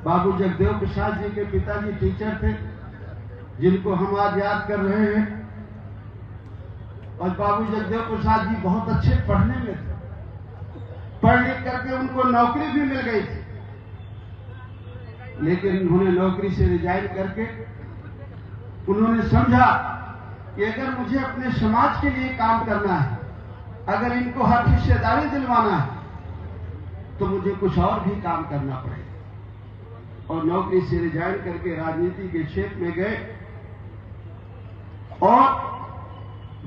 बाबू जगदेव प्रसाद जी के पिताजी टीचर थे, जिनको हम आज याद कर रहे हैं। और बाबू जगदेव प्रसाद जी बहुत अच्छे पढ़ने में थे, पढ़ लिख करके उनको नौकरी भी मिल गई थी, लेकिन उन्होंने नौकरी से रिजाइन करके उन्होंने समझा कि अगर मुझे अपने समाज के लिए काम करना है, अगर इनको हर हिस्सेदारी दिलवाना है, तो मुझे कुछ और भी काम करना पड़ेगा। और नौकरी से रिजाइन करके राजनीति के क्षेत्र में गए। और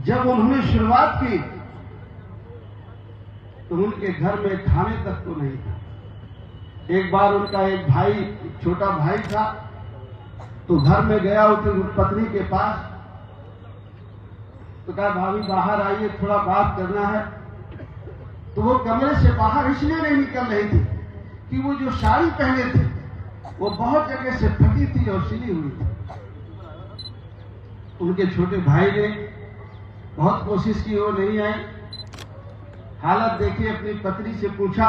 जब उन्होंने शुरुआत की तो उनके घर में खाने तक तो नहीं था। एक बार उनका एक भाई, छोटा भाई था, तो घर में गया उसकी पत्नी के पास, तो कहा भाभी बाहर आइए, थोड़ा बात करना है। तो वो कमरे से बाहर इसलिए नहीं निकल रही थी कि वो जो साड़ी पहने थे वो बहुत जगह से फटी थी और सिली हुई थी। उनके छोटे भाई ने बहुत कोशिश की, वो नहीं आई। हालत देखी, अपनी पत्नी से पूछा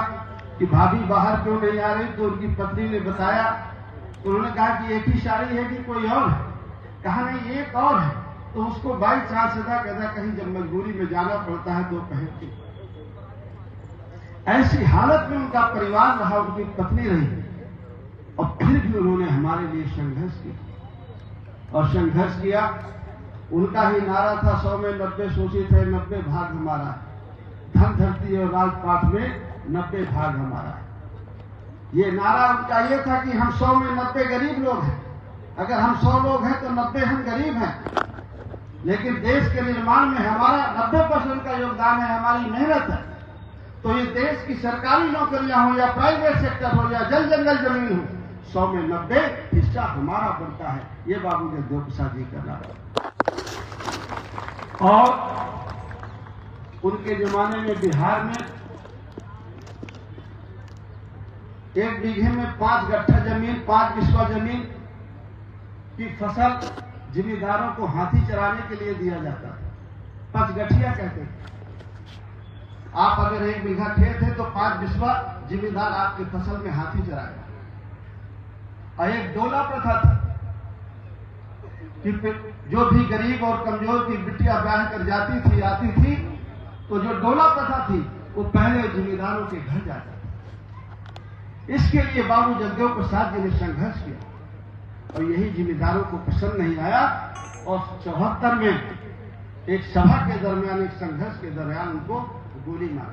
कि भाभी बाहर क्यों नहीं आ रही, तो उनकी पत्नी ने बताया। उन्होंने कहा कि एक ही साड़ी है कि कोई और है? कहा नहीं, एक और है। तो उसको बाई चांस सदा कदा कहीं जब मजबूरी में जाना पड़ता है तो पहनती। ऐसी हालत में उनका परिवार रहा, उनकी पत्नी रही, और फिर भी उन्होंने हमारे लिए संघर्ष किया। और संघर्ष किया, उनका ही नारा था 100 में 90 शोषित है, 90 भाग हमारा है। धन धरती और राजपाट में 90 भाग हमारा है। ये नारा उनका ये था कि हम 100 में 90 गरीब लोग हैं। अगर हम 100 लोग हैं तो 90 हम गरीब हैं, लेकिन देश के निर्माण में हमारा 90% का योगदान है, हमारी मेहनत है। तो ये देश की सरकारी नौकरियां हो या प्राइवेट सेक्टर हो या जल जंगल जमीन हो, 100 में 90 हिस्सा हमारा बनता है। ये बाबू जगदेव प्रसाद जी का नारा। और उनके जमाने में बिहार में 1 बीघे में 5 गट्ठा जमीन, 5 बिस्वा जमीन की फसल जिमीदारों को हाथी चराने के लिए दिया जाता था। 5 गठिया कहते थे। आप अगर 1 बीघा खेत है तो 5 बिस्वा जिमीदार आपकी फसल में हाथी चराएगा। और एक डोला प्रथा थी कि जो भी गरीब और कमजोर की बिटिया ब्याह कर जाती थी, आती थी, तो जो डोला प्रथा थी वो पहले जिमीदारों के घर जाता था। इसके लिए बाबू जगदेव प्रसाद जी ने संघर्ष किया, और यही जिमीदारों को पसंद नहीं आया। और 74 में एक सभा के दरमियान, एक संघर्ष के दरमियान उनको गोली मार